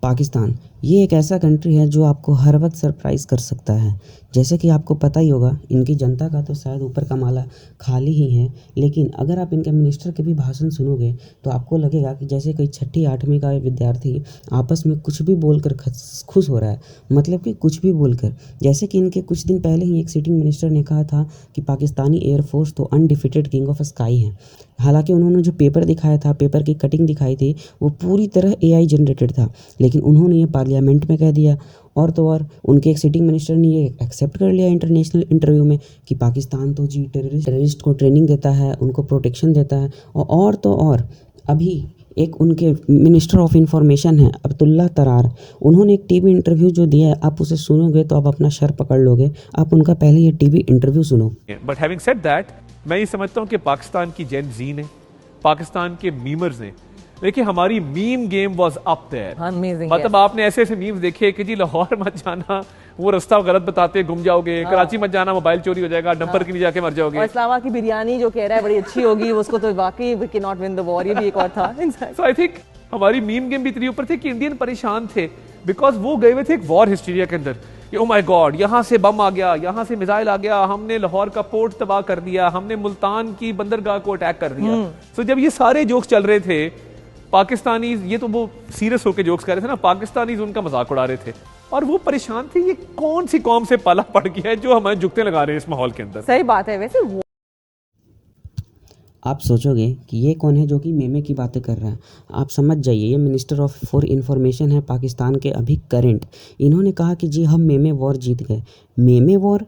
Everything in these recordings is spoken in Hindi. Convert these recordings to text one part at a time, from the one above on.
पाकिस्तान ये एक ऐसा कंट्री है जो आपको हर वक्त सरप्राइज़ कर सकता है। जैसे कि आपको पता ही होगा, इनकी जनता का तो शायद ऊपर का माला खाली ही है, लेकिन अगर आप इनके मिनिस्टर के भी भाषण सुनोगे तो आपको लगेगा कि जैसे कोई छठी आठवीं का विद्यार्थी आपस में कुछ भी बोलकर खुश हो रहा है। मतलब कि कुछ भी बोलकर, जैसे कि इनके कुछ दिन पहले ही एक सिटिंग मिनिस्टर ने कहा था कि पाकिस्तानी एयरफोर्स तो अनडिफिटेड किंग ऑफ स्काई है। हालांकि उन्होंने जो पेपर दिखाया था, पेपर की कटिंग दिखाई थी, वो पूरी तरह एआई जनरेटेड था, लेकिन उन्होंने ये पार्लियामेंट में कह दिया। और तो और उनके एक सिटिंग मिनिस्टर ने ये एक्सेप्ट कर लिया इंटरनेशनल इंटरव्यू में कि पाकिस्तान तो जी टेररिस्ट को ट्रेनिंग देता है, उनको प्रोटेक्शन देता है। और तो और अभी एक उनके मिनिस्टर ऑफ इंफॉर्मेशन है अब्दुल्ला तरार, उन्होंने एक टीवी इंटरव्यू जो दिया है, आप उसे सुनोगे तो आप अपना सर पकड़ लोगे। आप उनका पहले ये टीवी इंटरव्यू सुनो। बट हैविंग सेड दैट, मैं ये समझता हूँ कि पाकिस्तान की जेन जी ने, पाकिस्तान के मीमर्स ने, देखिए हमारी meme game was up there. मतलब आपने ऐसे ऐसे मीम्स देखे कि जी लाहौर मत जाना, वो रास्ता गलत बताते गुम जाओगे, कराची मत जाना मोबाइल चोरी हो जाएगा, डंपर के नीचे जाके मर जाओगे, और इस्लामाबाद की बिरयानी जो कह रहा है बड़ी अच्छी होगी, उसको तो वाकई we can not win the war, ये भी एक और था। सो आई थिंक हमारी मीम गेम भी इतनी ऊपर थी कि इंडियन परेशान थे, बिकॉज वो गए हुए थे एक वॉर हिस्टीरिया के अंदर। ओ माय गॉड, यहाँ से बम आ गया, यहाँ से मिसाइल आ गया, हमने लाहौर का पोर्ट तबाह कर दिया, हमने मुल्तान की बंदरगाह को अटैक कर दिया। सो जब ये सारे जोक्स चल रहे थे, पाकिस्तानी, ये तो वो सीरियस होकर जोक्स कर रहे थे ना, पाकिस्तानी उनका मजाक उड़ा रहे थे और वो परेशान थे, ये कौन सी कौम से पाला पड़ गया है जो हमें जुगते लगा रहे हैं इस माहौल के अंदर। सही बात है। वैसे आप सोचोगे कि ये कौन है जो कि मेमे की बातें कर रहा है। आप समझ जाइए, ये मिनिस्टर ऑफ फॉर इंफॉर्मेशन है पाकिस्तान के अभी करंट। इन्होंने कहा कि जी हम मेमे वॉर जीत गए। मेमे वॉर,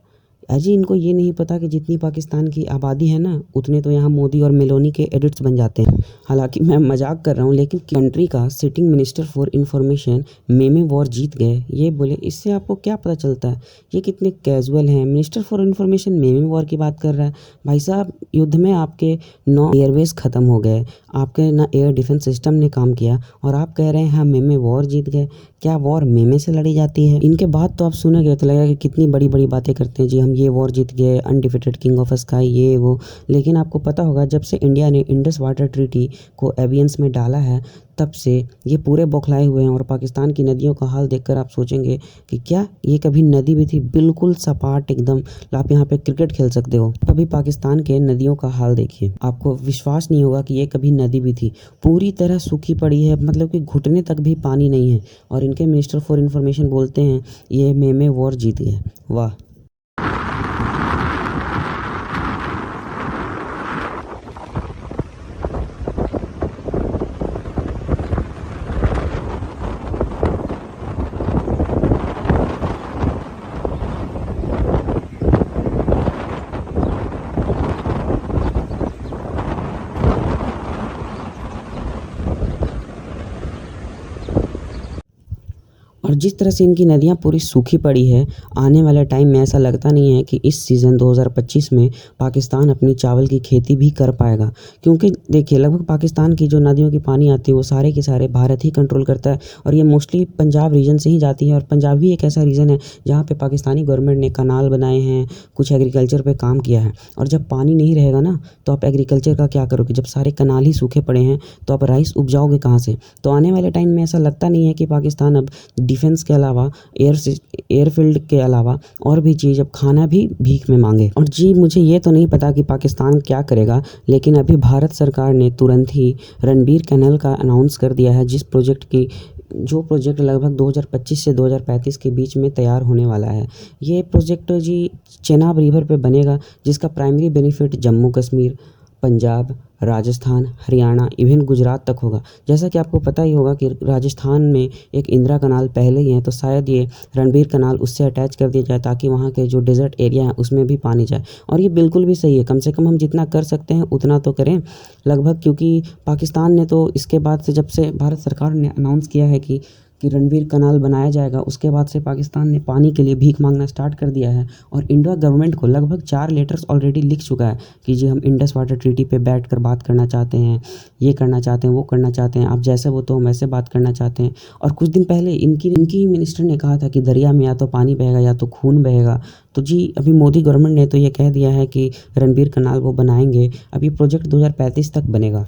अजी इनको ये नहीं पता कि जितनी पाकिस्तान की आबादी है ना, उतने तो यहाँ मोदी और मेलोनी के एडिट्स बन जाते हैं। हालांकि मैं मजाक कर रहा हूँ, लेकिन कंट्री का sitting minister for information meme war जीत गए ये बोले, इससे आपको क्या पता चलता है ये कितने कैजुअल हैं। Minister for information meme war की बात कर रहा है। भाई साहब, युद्ध में आपके 9 एयरवेज ख़त्म हो गए, आपके ना एयर डिफेंस सिस्टम ने काम किया, और आप कह रहे हैं हाँ मेमे वॉर जीत गए। क्या वॉर मेमे से लड़ी जाती है? इनके बाद तो आप सुनोगे तो लगेगा कि कितनी बड़ी बड़ी बातें करते हैं, जी हम ये वॉर जीत गए, अनडिफिटेड किंग ऑफ स्काई, ये वो। लेकिन आपको पता होगा, जब से इंडिया ने इंडस वाटर ट्रीटी को एवियंस में डाला है, तब से ये पूरे बौखलाए हुए हैं। और पाकिस्तान की नदियों का हाल देखकर आप सोचेंगे कि क्या ये कभी नदी भी थी? बिल्कुल सपाट एकदम, आप यहाँ पे क्रिकेट खेल सकते हो। अभी पाकिस्तान के नदियों का हाल देखिए, आपको विश्वास नहीं होगा कि ये कभी नदी भी थी। पूरी तरह सूखी पड़ी है, मतलब कि घुटने तक भी पानी नहीं है। और इनके मिनिस्टर फॉर इंफॉर्मेशन बोलते हैं ये मेमे वॉर जीत गए। वाह। और जिस तरह से इनकी नदियाँ पूरी सूखी पड़ी है, आने वाले टाइम में ऐसा लगता नहीं है कि इस सीज़न 2025 में पाकिस्तान अपनी चावल की खेती भी कर पाएगा। क्योंकि देखिए, लगभग पाकिस्तान की जो नदियों की पानी आती है वो सारे के सारे भारत ही कंट्रोल करता है, और ये मोस्टली पंजाब रीजन से ही जाती है। और पंजाब भी एक ऐसा रीजन है जहाँ पे पाकिस्तानी गवर्नमेंट ने कनाल बनाए हैं, कुछ एग्रीकल्चर पे काम किया है। और जब पानी नहीं रहेगा ना, तो आप एग्रीकल्चर का क्या करोगे? जब सारे कनाल ही सूखे पड़े हैं तो आप राइस उपजाओगे कहाँ से? तो आने वाले टाइम में ऐसा लगता नहीं है कि पाकिस्तान अब डिफेंस के अलावा, एयरफील्ड के अलावा और भी चीज़, अब खाना भी भीख में मांगे। और जी मुझे ये तो नहीं पता कि पाकिस्तान क्या करेगा, लेकिन अभी भारत सरकार ने तुरंत ही रणबीर कैनाल का अनाउंस कर दिया है, जो प्रोजेक्ट लगभग 2025 से 2035 के बीच में तैयार होने वाला है। ये प्रोजेक्ट जी चेनाब रिवर पे बनेगा, जिसका primary benefit Jammu Kashmir, Punjab, Rajasthan, Haryana, even Gujarat तक होगा। जैसा कि आपको पता ही होगा कि राजस्थान में एक इंदिरा कनाल पहले ही है, तो शायद ये रणबीर कनाल उससे अटैच कर दिया जाए ताकि वहाँ के जो डेजर्ट एरिया है उसमें भी पानी जाए। और ये बिल्कुल भी सही है, कम से कम हम जितना कर सकते हैं उतना तो करें लगभग। क्योंकि पाकिस्तान ने तो इसके बाद से, जब से भारत सरकार ने अनाउंस किया है कि रणबीर कनाल बनाया जाएगा, उसके बाद से पाकिस्तान ने पानी के लिए भीख मांगना स्टार्ट कर दिया है। और इंडिया गवर्नमेंट को लगभग 4 लेटर्स ऑलरेडी लिख चुका है कि जी हम इंडस वाटर ट्रीटी पे बैठकर बात करना चाहते हैं, ये करना चाहते हैं, वो करना चाहते हैं, आप जैसे वो तो हम वैसे बात करना चाहते हैं। और कुछ दिन पहले इनकी मिनिस्टर ने कहा था कि दरिया में या तो पानी बहेगा या तो खून बहेगा। तो जी अभी मोदी गवर्नमेंट ने तो ये कह दिया है कि रणबीर कनाल वो बनाएंगे। अब ये प्रोजेक्ट 2035 तक बनेगा।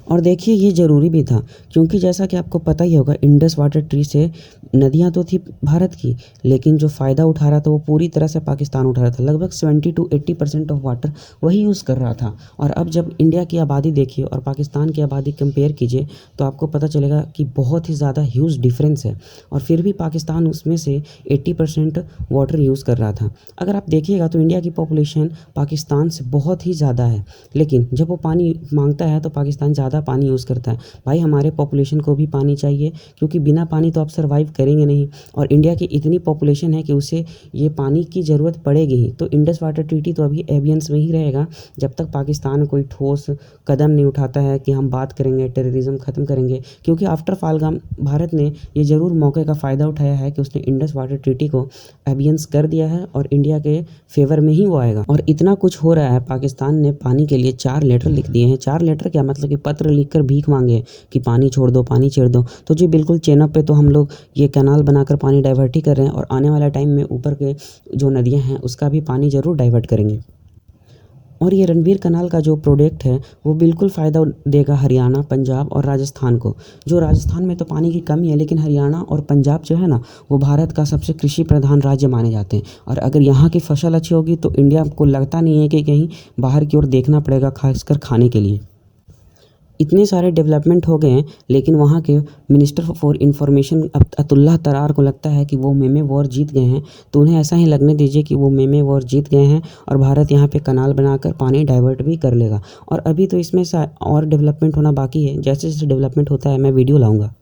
और देखिए ये ज़रूरी भी था, क्योंकि जैसा कि आपको पता ही होगा, इंडस वाटर ट्री से नदियाँ तो थी भारत की, लेकिन जो फ़ायदा उठा रहा था वो पूरी तरह से पाकिस्तान उठा रहा था। लगभग 70 to 80% ऑफ वाटर वही यूज़ कर रहा था। और अब जब इंडिया की आबादी देखिए और पाकिस्तान की आबादी कंपेयर कीजिए तो आपको पता चलेगा कि बहुत ही ज़्यादा ह्यूज डिफरेंस है। और फिर भी पाकिस्तान उसमें से 80% वाटर यूज़ कर रहा था। अगर आप देखिएगा तो इंडिया की पॉपुलेशन पाकिस्तान से बहुत ही ज़्यादा है, लेकिन जब वो पानी मांगता है तो पाकिस्तान ज़्यादा पानी यूज़ करता है। भाई हमारे पॉपुलेशन को भी पानी चाहिए, क्योंकि बिना पानी तो आप सर्वाइव करेंगे नहीं। और इंडिया की इतनी पॉपुलेशन है कि उसे ये पानी की ज़रूरत पड़ेगी ही। तो इंडस वाटर ट्रीटी तो अभी एबियंस में ही रहेगा जब तक पाकिस्तान कोई ठोस कदम नहीं उठाता है कि हम बात करेंगे, टेररिज्म ख़त्म करेंगे। क्योंकि आफ्टर पहलगाम भारत ने ये ज़रूर मौके का फ़ायदा उठाया है कि उसने इंडस वाटर ट्रीटी को एबियंस कर दिया है और इंडिया के फेवर में ही वो आएगा। और इतना कुछ हो रहा है, पाकिस्तान ने पानी के लिए 4 लेटर लिख दिए हैं। 4 लेटर क्या मतलब कि पत्र लिखकर भीख मांगे कि पानी छोड़ दो, पानी छोड़ दो। तो जी बिल्कुल, चेनाब पे तो हम लोग ये कैनाल बनाकर पानी डाइवर्ट ही कर रहे हैं और आने वाला टाइम में ऊपर के जो नदियाँ हैं उसका भी पानी ज़रूर डाइवर्ट करेंगे। और ये रणवीर कनाल का जो प्रोजेक्ट है वो बिल्कुल फ़ायदा देगा हरियाणा, पंजाब और राजस्थान को। जो राजस्थान में तो पानी की कमी है, लेकिन हरियाणा और पंजाब जो है ना, वो भारत का सबसे कृषि प्रधान राज्य माने जाते हैं। और अगर यहाँ की फसल अच्छी होगी तो इंडिया को लगता नहीं है कि कहीं बाहर की ओर देखना पड़ेगा, खासकर खाने के लिए। इतने सारे डेवलपमेंट हो गए हैं, लेकिन वहाँ के मिनिस्टर फॉर इंफॉर्मेशन अतुल्लाह तरार को लगता है कि वो मेमे वॉर जीत गए हैं। तो उन्हें ऐसा ही लगने दीजिए कि वो मेमे वॉर जीत गए हैं और भारत यहाँ पे कनाल बनाकर पानी डाइवर्ट भी कर लेगा। और अभी तो इसमें और डेवलपमेंट होना बाकी है। जैसे जैसे डेवलपमेंट होता है मैं वीडियो लाऊंगा।